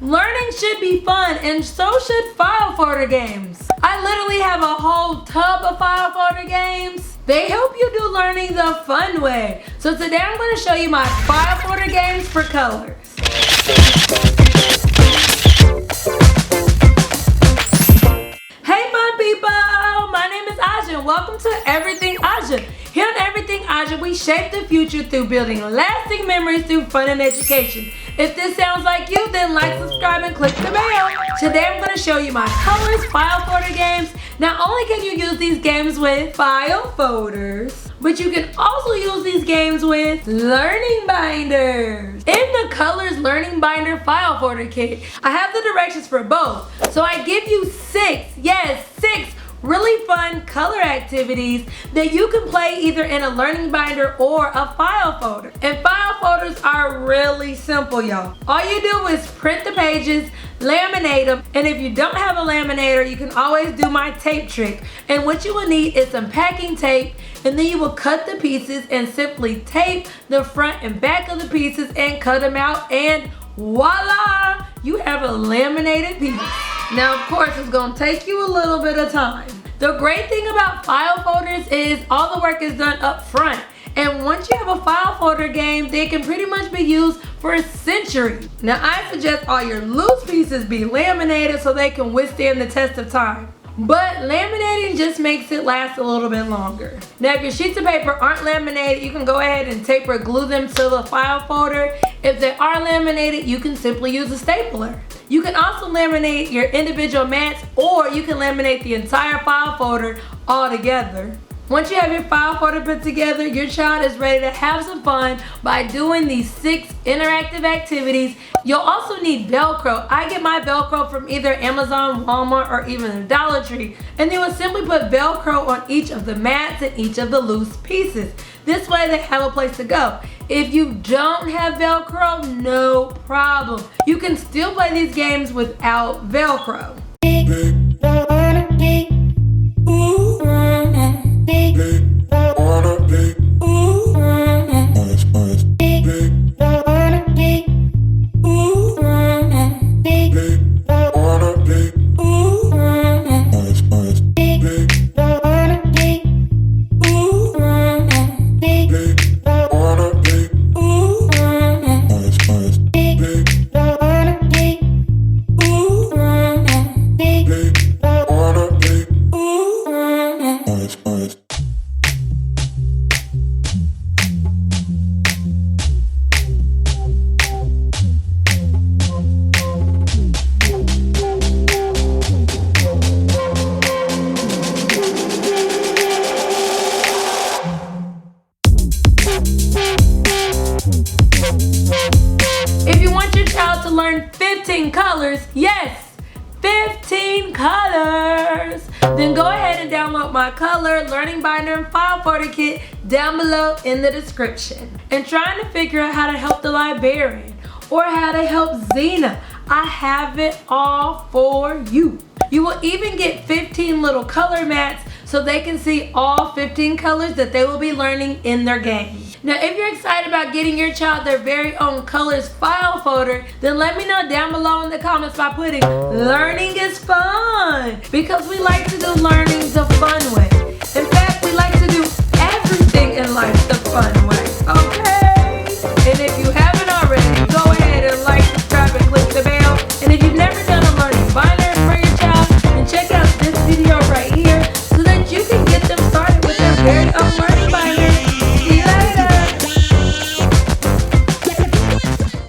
Learning should be fun, and so should file folder games. I literally have a whole tub of file folder games. They help you do learning the fun way. So today I'm going to show you my file folder games for colors. Hey fun people, my name is Aja and welcome to Everything Aja. Here on Everything Aja, we shape the future through building lasting memories through fun and education. If this sounds like you, then like, subscribe, and click the bell. Today I'm going to show you my colors file folder games. Not only can you use these games with file folders, but you can also use these games with learning binders. In the Colors Learning Binder File Folder Kit, I have the directions for both. So I give you six really fun color activities that you can play either in a learning binder or a file folder. And file folders are really simple, y'all. All you do is print the pages, laminate them, and if you don't have a laminator, you can always do my tape trick. And what you will need is some packing tape, and then you will cut the pieces and simply tape the front and back of the pieces and cut them out, and voila! You have a laminated piece. Now, of course, it's going to take you a little bit of time. The great thing about file folders is all the work is done up front. And once you have a file folder game, they can pretty much be used for a century. Now, I suggest all your loose pieces be laminated so they can withstand the test of time. But laminating just makes it last a little bit longer. Now, if your sheets of paper aren't laminated, you can go ahead and tape or glue them to the file folder. If they are laminated, you can simply use a stapler. You can also laminate your individual mats, or you can laminate the entire file folder all together. Once you have your file folder put together, your child is ready to have some fun by doing these 6 interactive activities. You'll also need Velcro. I get my Velcro from either Amazon, Walmart, or even the Dollar Tree. And they will simply put Velcro on each of the mats and each of the loose pieces. This way they have a place to go. If you don't have Velcro, no problem. You can still play these games without Velcro. If you want your child to learn 15 colors, yes, 15 colors, then go ahead and download my Color Learning Binder and File Folder Kit down below in the description. And trying to figure out how to help the librarian or how to help Zena, I have it all for you. You will even get 15 little color mats so they can see all 15 colors that they will be learning in their game. Now, if you're excited about getting your child their very own colors file folder, then let me know down below in the comments by putting learning is fun, because we like to do learning the fun way. In fact, we like to do everything in life the fun way, okay? And if you haven't already, go ahead and like, subscribe, and click the bell. And if you've never done a learning binder for your child, then check out this video right here so that you can get them started with their very own learning.